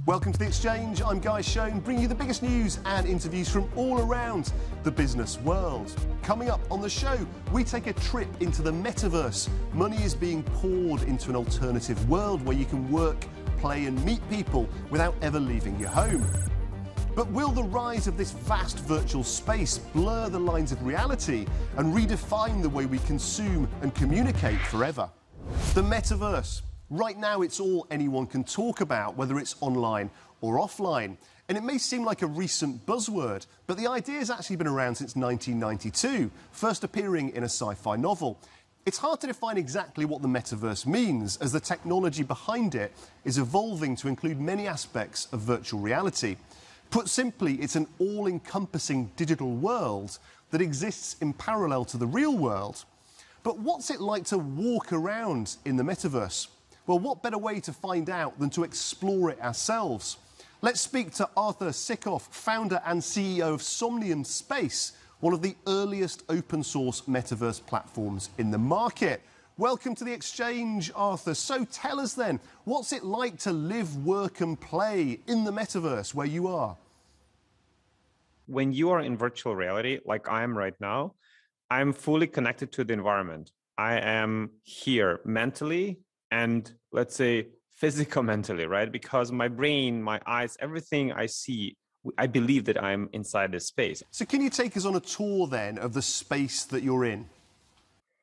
Welcome to The Exchange. I'm Guy Schoen, bringing you the biggest news and interviews from all around the business world. Coming up on the show, we take a trip into the Metaverse. Money is being poured into an alternative world where you can work, play and meet people without ever leaving your home. But will the rise of this vast virtual space blur the lines of reality and redefine the way we consume and communicate forever? The Metaverse. Right now, it's all anyone can talk about, whether it's online or offline. And it may seem like a recent buzzword, but the idea has actually been around since 1992, first appearing in a sci-fi novel. It's hard to define exactly what the Metaverse means, as the technology behind it is evolving to include many aspects of virtual reality. Put simply, it's an all-encompassing digital world that exists in parallel to the real world. But what's it like to walk around in the Metaverse? Well, what better way to find out than to explore it ourselves? Let's speak to Arthur Sikoff, founder and CEO of Somnium Space, one of the earliest open-source metaverse platforms in the market. Welcome to The Exchange, Arthur. So tell us then, what's it like to live, work and play in the Metaverse where you are? When you are in virtual reality, like I am right now, I'm fully connected to the environment. I am here mentally and, let's say, physical-mentally, right? Because my brain, my eyes, everything I see, I believe that I'm inside this space. So can you take us on a tour then of the space that you're in?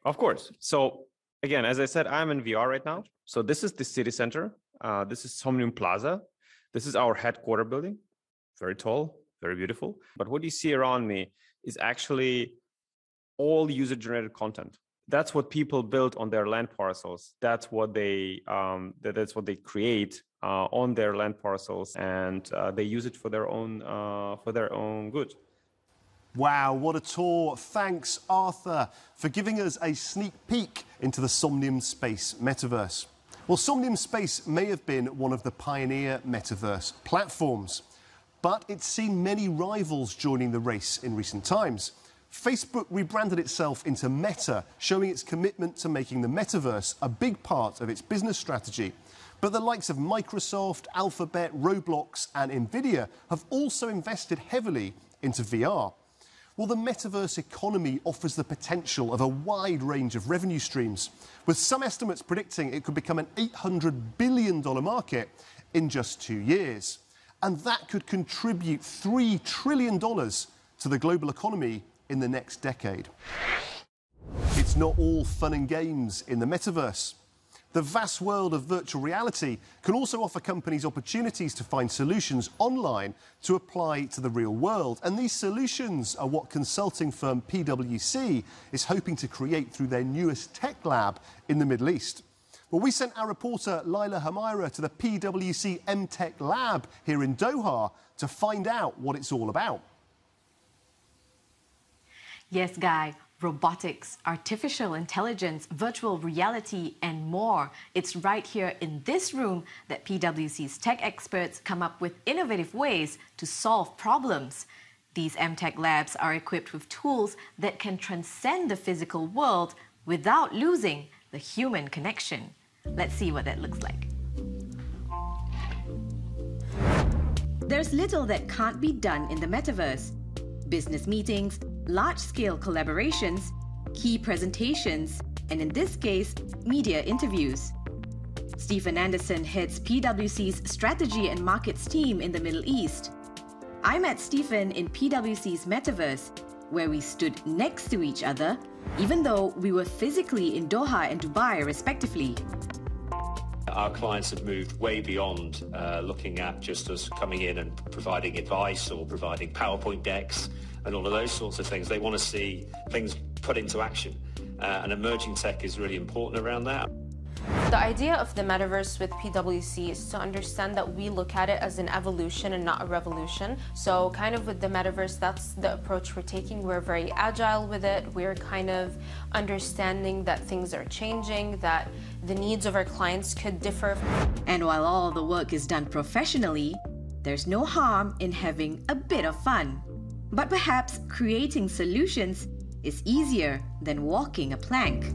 Of course. So again, as I said, I'm in VR right now. So this is the city center. This is Somnium Plaza. This is our headquarter building. Very tall, very beautiful. But what you see around me is actually all user-generated content. That's what people build on their land parcels. That's what they create on their land parcels, and they use it for their own good. Wow, what a tour. Thanks, Arthur, for giving us a sneak peek into the Somnium Space metaverse. Well, Somnium Space may have been one of the pioneer metaverse platforms, but it's seen many rivals joining the race in recent times. Facebook rebranded itself into Meta, showing its commitment to making the metaverse a big part of its business strategy. But the likes of Microsoft, Alphabet, Roblox and Nvidia have also invested heavily into VR. Well, the metaverse economy offers the potential of a wide range of revenue streams, with some estimates predicting it could become an $800 billion market in just 2 years. And that could contribute $3 trillion to the global economy in the next decade. It's not all fun and games in the metaverse. The vast world of virtual reality can also offer companies opportunities to find solutions online to apply to the real world. And these solutions are what consulting firm PwC is hoping to create through their newest tech lab in the Middle East. Well, we sent our reporter Laila Hamaira to the PwC MTech lab here in Doha to find out what it's all about. Yes, Guy. Robotics, artificial intelligence, virtual reality, and more. It's right here in this room that PwC's tech experts come up with innovative ways to solve problems. These MTech labs are equipped with tools that can transcend the physical world without losing the human connection. Let's see what that looks like. There's little that can't be done in the metaverse. Business meetings, large-scale collaborations, key presentations, and in this case, media interviews. Stephen Anderson heads PwC's strategy and markets team in the Middle East. I met Stephen in PwC's Metaverse, where we stood next to each other, even though we were physically in Doha and Dubai, respectively. Our clients have moved way beyond looking at just us coming in and providing advice or providing PowerPoint decks and all of those sorts of things. They want to see things put into action. And emerging tech is really important around that. The idea of the metaverse with PwC is to understand that we look at it as an evolution and not a revolution. So kind of with the metaverse, that's the approach we're taking. We're very agile with it. We're kind of understanding that things are changing, that the needs of our clients could differ. And while all the work is done professionally, there's no harm in having a bit of fun. But perhaps creating solutions is easier than walking a plank.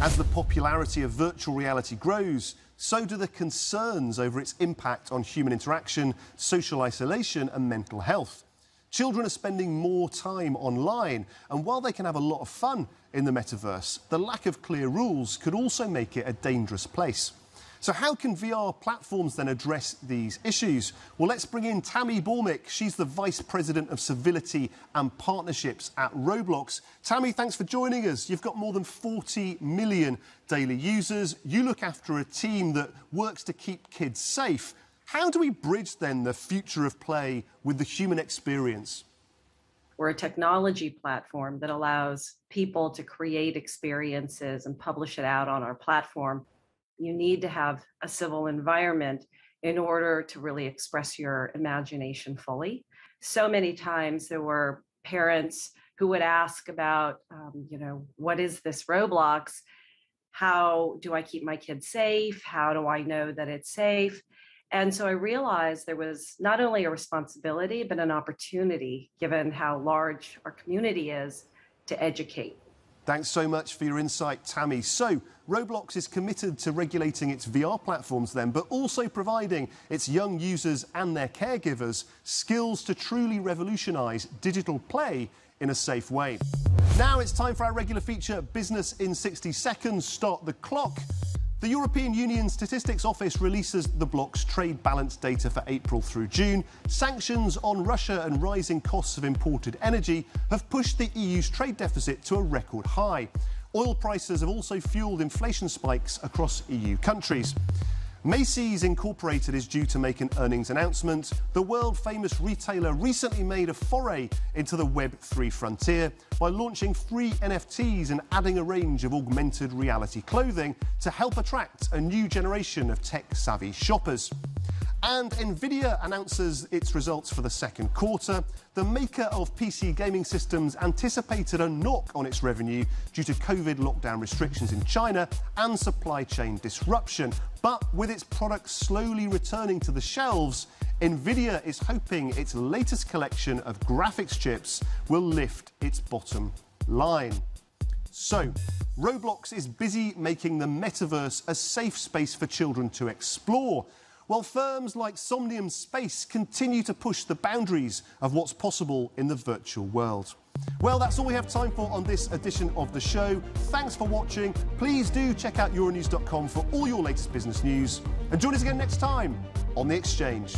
As the popularity of virtual reality grows, so do the concerns over its impact on human interaction, social isolation and mental health. Children are spending more time online, and while they can have a lot of fun in the metaverse, the lack of clear rules could also make it a dangerous place. So how can VR platforms then address these issues? Well, let's bring in Tammy Bormick. She's the Vice President of Civility and Partnerships at Roblox. Tammy, thanks for joining us. You've got more than 40 million daily users. You look after a team that works to keep kids safe. How do we bridge then the future of play with the human experience? We're a technology platform that allows people to create experiences and publish it out on our platform. You need to have a civil environment in order to really express your imagination fully. So many times there were parents who would ask about, what is this Roblox? How do I keep my kids safe? How do I know that it's safe? And so I realized there was not only a responsibility, but an opportunity, given how large our community is, to educate. Thanks so much for your insight, Tammy. So, Roblox is committed to regulating its VR platforms then, but also providing its young users and their caregivers skills to truly revolutionise digital play in a safe way. Now it's time for our regular feature, Business in 60 Seconds. Start the clock. The European Union Statistics Office releases the bloc's trade balance data for April through June. Sanctions on Russia and rising costs of imported energy have pushed the EU's trade deficit to a record high. Oil prices have also fueled inflation spikes across EU countries. Macy's Incorporated is due to make an earnings announcement. The world-famous retailer recently made a foray into the Web3 frontier by launching free NFTs and adding a range of augmented reality clothing to help attract a new generation of tech-savvy shoppers. And Nvidia announces its results for the second quarter. The maker of PC gaming systems anticipated a knock on its revenue due to COVID lockdown restrictions in China and supply chain disruption. But with its products slowly returning to the shelves, Nvidia is hoping its latest collection of graphics chips will lift its bottom line. So, Roblox is busy making the metaverse a safe space for children to explore, while firms like Somnium Space continue to push the boundaries of what's possible in the virtual world. Well, that's all we have time for on this edition of the show. Thanks for watching. Please do check out euronews.com for all your latest business news. And join us again next time on The Exchange.